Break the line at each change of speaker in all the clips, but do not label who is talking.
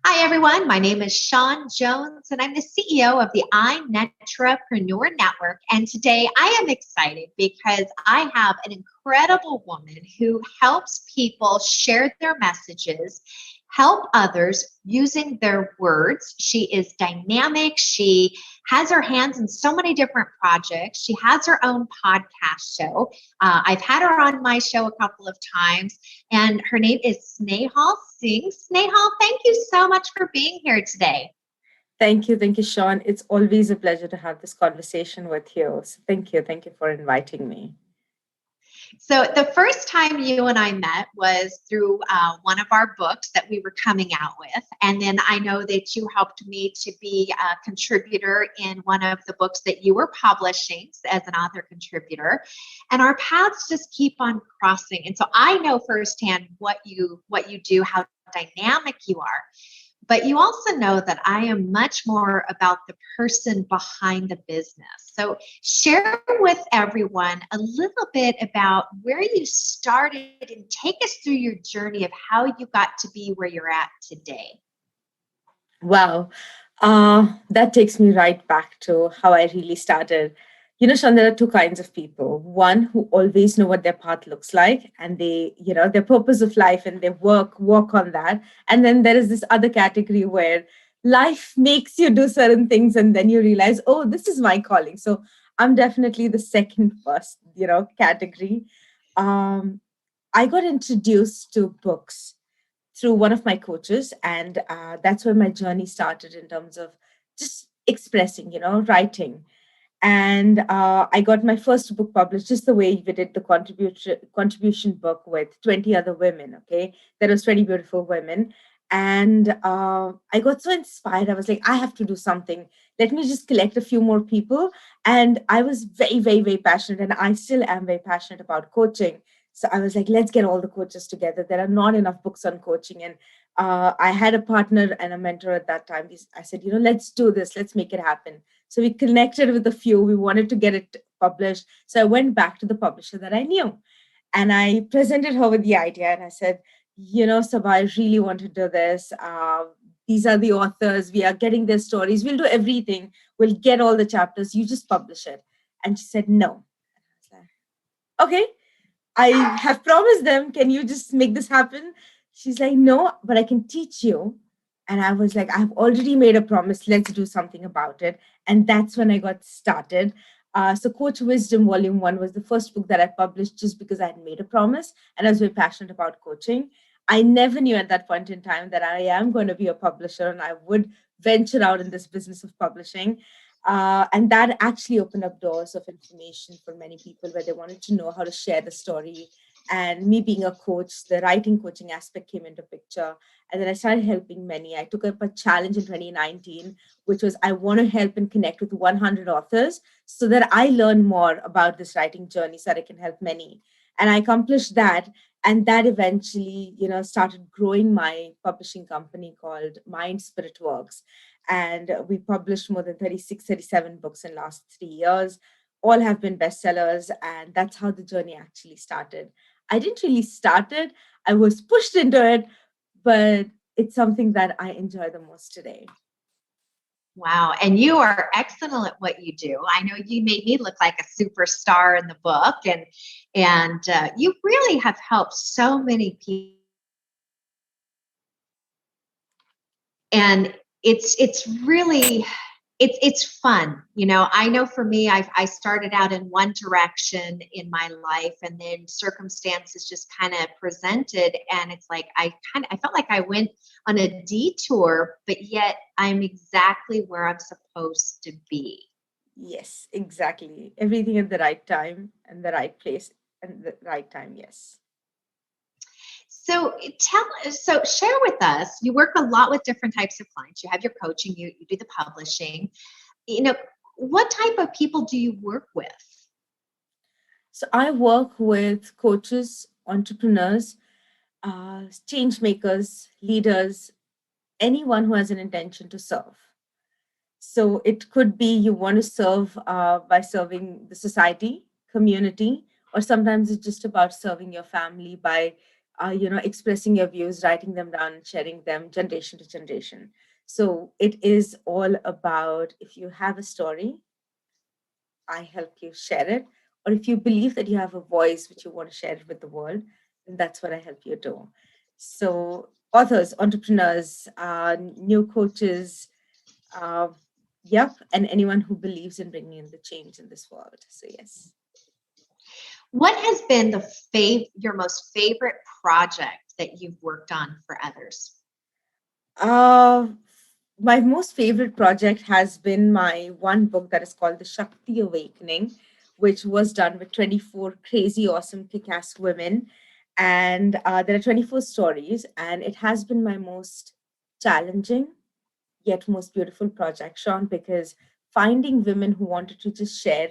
Hi, everyone. My name is Sean Jones, and I'm the CEO of the iNetrapreneur Network. And today I am excited because I have an incredible woman who helps people share their messages, help others using their words. She is dynamic. She has her hands in so many different projects. She has her own podcast show. I've had her on my show a couple of times, and her name is Snehal Singh. Snehal, thank you so much for being here today.
Thank you, Sean. It's always a pleasure to have this conversation with you. So thank you for inviting me.
So, the first time you and I met was through one of our books that we were coming out with. And then I know that you helped me to be a contributor in one of the books that you were publishing as an author contributor. And our paths just keep on crossing. And so I know firsthand what you do, how dynamic you are. But you also know that I am much more about the person behind the business. So share with everyone a little bit about where you started and take us through your journey of how you got to be where you're at today.
Wow. That takes me right back to how I really started. Sean, there are two kinds of people. One who always know what their path looks like and their purpose of life and they walk on that. And then there is this other category where life makes you do certain things and then you realize, oh, this is my calling. So I'm definitely the second first, category. Um, I got introduced to books through one of my coaches, and that's where my journey started in terms of just expressing, writing. And I got my first book published just the way we did the contribution book with 20 other women. Okay, there was 20 beautiful women, and I got so inspired. I was like, I have to do something. Let me just collect a few more people. And I was very, very, very passionate, and I still am very passionate about coaching. So I was like, let's get all the coaches together. There are not enough books on coaching. And I had a partner and a mentor at that time. I said, let's do this. Let's make it happen. So we connected with a few. We wanted to get it published. So I went back to the publisher that I knew. And I presented her with the idea. And I said, Sabha, I really want to do this. These are the authors. We are getting their stories. We'll do everything. We'll get all the chapters. You just publish it. And she said, no. I was like, okay. I have promised them, can you just make this happen? She's like, no, but I can teach you. And I was like, I've already made a promise. Let's do something about it. And that's when I got started. So Coach Wisdom Volume 1 was the first book that I published just because I had made a promise and I was very passionate about coaching. I never knew at that point in time that I am going to be a publisher and I would venture out in this business of publishing. And that actually opened up doors of information for many people where they wanted to know how to share the story. And me being a coach, the writing coaching aspect came into picture. And then I started helping many. I took up a challenge in 2019, which was I want to help and connect with 100 authors so that I learn more about this writing journey so that I can help many. And I accomplished that. And that eventually, started growing my publishing company called Mind Spirit Works, and we published more than 36, 37 books in the last 3 years. All have been bestsellers, and that's how the journey actually started. I didn't really start it, I was pushed into it, but it's something that I enjoy the most today.
Wow. And you are excellent at what you do. I know you made me look like a superstar in the book, and you really have helped so many people. And it's really it's fun. I know for me, I started out in one direction in my life, and then circumstances just kind of presented, and it's like I felt like I went on a detour, but yet I'm exactly where I'm supposed to be.
Yes, exactly. Everything at the right time and the right place and the right time. Yes.
So share with us. You work a lot with different types of clients. You have your coaching, you do the publishing. You know, what type of people do you work with?
So I work with coaches, entrepreneurs, change makers, leaders, anyone who has an intention to serve. So it could be you want to serve by serving the society, community, or sometimes it's just about serving your family by expressing your views, writing them down, and sharing them generation to generation. So it is all about, if you have a story, I help you share it. Or if you believe that you have a voice which you want to share it with the world, then that's what I help you do. So authors, entrepreneurs, new coaches, uh, yep, and anyone who believes in bringing in the change in this world. So yes.
What has been your most favorite project that you've worked on for others?
Uh, my most favorite project has been my one book that is called The Shakti Awakening, which was done with 24 crazy, awesome, kick ass women. And there are 24 stories, and it has been my most challenging yet most beautiful project, Sean, because finding women who wanted to just share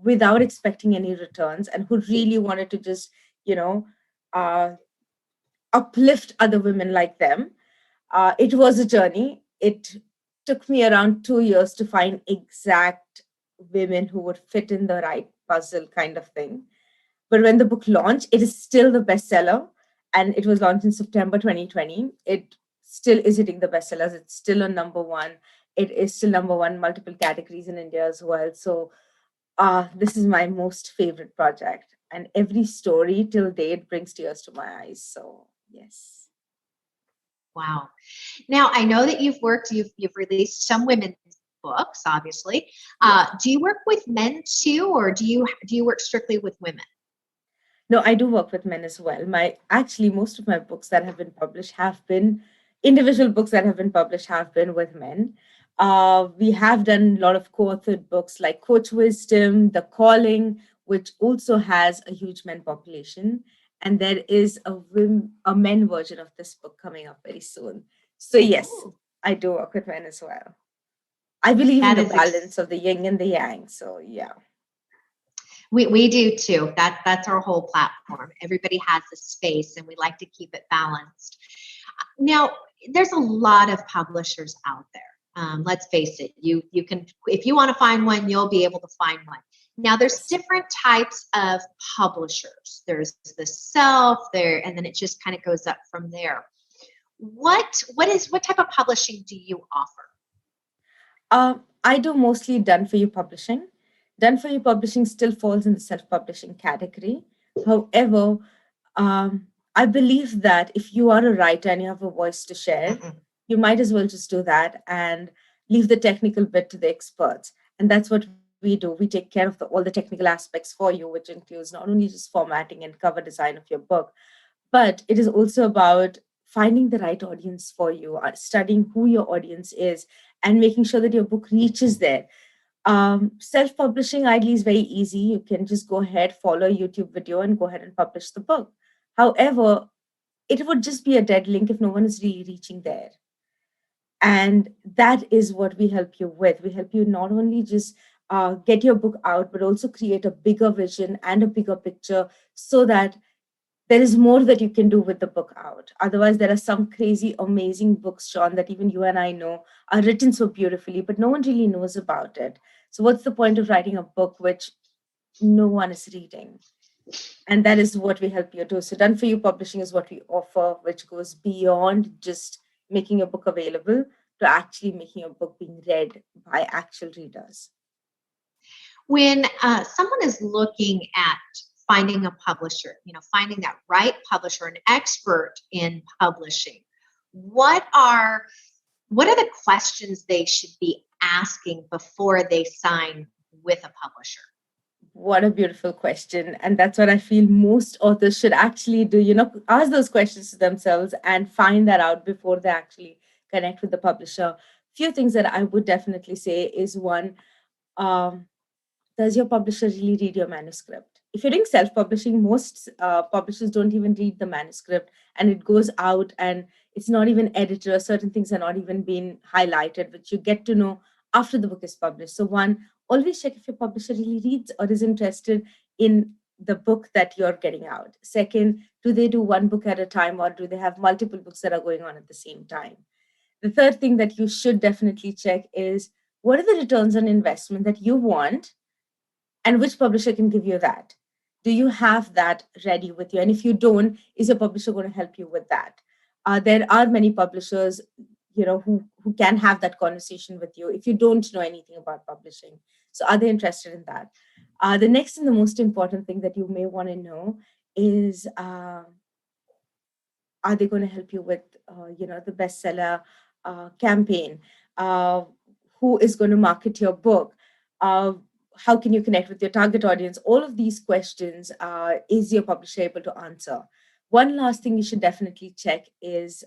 without expecting any returns and who really wanted to just, you know, uh, uplift other women like them. It was a journey. It took me around 2 years to find exact women who would fit in the right puzzle kind of thing. But when the book launched, it is still the bestseller. And it was launched in September 2020. It still is hitting the bestsellers. It's still a number one. It is still number one multiple categories in India as well. So this is my most favorite project. And every story till date brings tears to my eyes. So yes.
Wow. Now I know that you've released some women's books, obviously. Do you work with men too, or do you work strictly with women?
No, I do work with men as well. My actually most of my books that have been published have been individual books that have been published have been with men. We have done a lot of co-authored books like Coach Wisdom, The Calling, which also has a huge men population, and there is a men version of this book coming up very soon. So yes,
Ooh,
I do work with men as well. I believe in
that
the
is
balance of the yin and the yang. So yeah.
we do too. That's our whole platform. Everybody has a space, and we like to keep it balanced. Now, there's a lot of publishers out there. Let's face it. You can, if you want to find one, you'll be able to find one. Now, there's
Yes.
different types of publishers. There's the self there, and then it just kind of goes up from there. What type of publishing do you offer?
I do mostly done for you publishing. Done for you publishing still falls in the self publishing category. However, I believe that if you are a writer and you have a voice to share,
Mm-mm.
you might as well just do that and leave the technical bit to the experts. And that's what we do. We take care of all the technical aspects for you, which includes not only just formatting and cover design of your book, but it is also about finding the right audience for you, studying who your audience is, and making sure that your book reaches there. Self-publishing ideally is very easy. You can just go ahead, follow a YouTube video, and go ahead and publish the book. However, it would just be a dead link if no one is really reaching there. And that is what we help you with. We help you not only just get your book out, but also create a bigger vision and a bigger picture so that there is more that you can do with the book out. Otherwise, there are some crazy, amazing books, Sean, that even you and I know are written so beautifully, but no one really knows about it. So, what's the point of writing a book which no one is reading? And that is what we help you do. So, Done For You Publishing is what we offer, which goes beyond just making a book available to actually making a book being read by actual readers.
When someone is looking at finding a publisher, finding that right publisher, an expert in publishing, what are the questions they should be asking before they sign with a publisher?
What a beautiful question. And that's what I feel most authors should actually do, ask those questions to themselves and find that out before they actually connect with the publisher. Few things that I would definitely say is one, um, does your publisher really read your manuscript? If you're doing self publishing, most publishers don't even read the manuscript and it goes out and it's not even edited, or certain things are not even being highlighted, which you get to know after the book is published. So, one, always check if your publisher really reads or is interested in the book that you're getting out. Second, do they do one book at a time or do they have multiple books that are going on at the same time? The third thing that you should definitely check is what are the returns on investment that you want and which publisher can give you that. Do you have that ready with you? And if you don't, is your publisher going to help you with that? There are many publishers, who can have that conversation with you if you don't know anything about publishing. So are they interested in that? The next and the most important thing that you may want to know is, are they going to help you with, the bestseller campaign? Uh, who is going to market your book? Uh, how can you connect with your target audience? All of these questions is your publisher able to answer? One last thing you should definitely check is,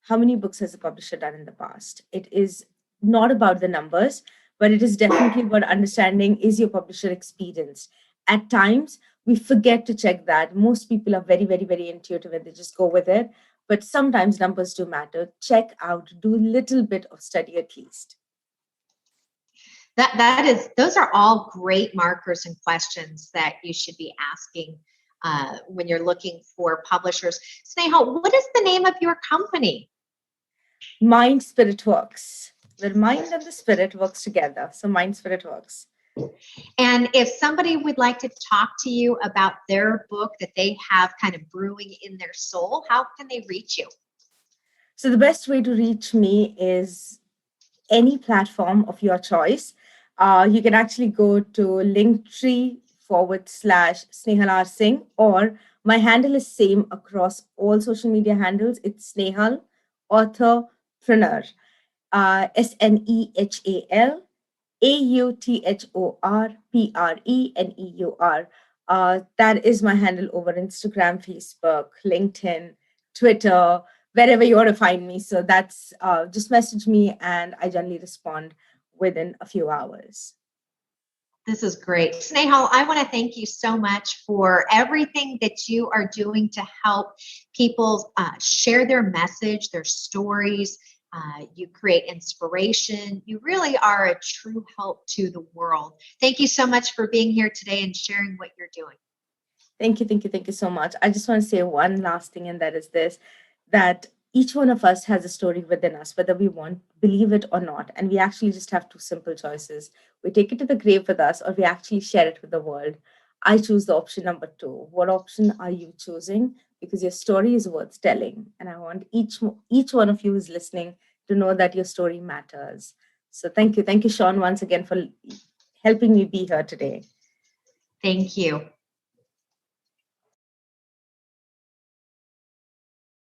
how many books has the publisher done in the past? It is not about the numbers, but it is definitely about understanding, is your publisher experienced? At times, we forget to check that. Most people are very, very, very intuitive and they just go with it. But sometimes numbers do matter. Check out, do a little bit of study at least.
Those are all great markers and questions that you should be asking when you're looking for publishers. Snehal, what is the name of your company?
Mind Spirit Works. The mind and the spirit works together. So Mind Spirit Works.
And if somebody would like to talk to you about their book that they have kind of brewing in their soul, how can they reach you?
So the best way to reach me is any platform of your choice. You can actually go to Linktree/Snehal Singh, or my handle is same across all social media handles. It's Snehal, authorpreneur, SNEHAL, AUTHORPRENEUR. That is my handle over Instagram, Facebook, LinkedIn, Twitter, wherever you want to find me. So that's, just message me and I generally respond within a few hours.
This is great. Snehal, I want to thank you so much for everything that you are doing to help people share their message, their stories. You create inspiration. You really are a true help to the world. Thank you so much for being here today and sharing what you're doing.
Thank you, thank you, thank you so much. I just want to say one last thing, and that is this, that each one of us has a story within us, whether we want believe it or not. And we actually just have two simple choices. We take it to the grave with us, or we actually share it with the world. I choose the option number two. What option are you choosing? Because your story is worth telling. And I want each one of you who's listening to know that your story matters. So thank you. Thank you, Sean, once again for helping me be here today.
Thank you.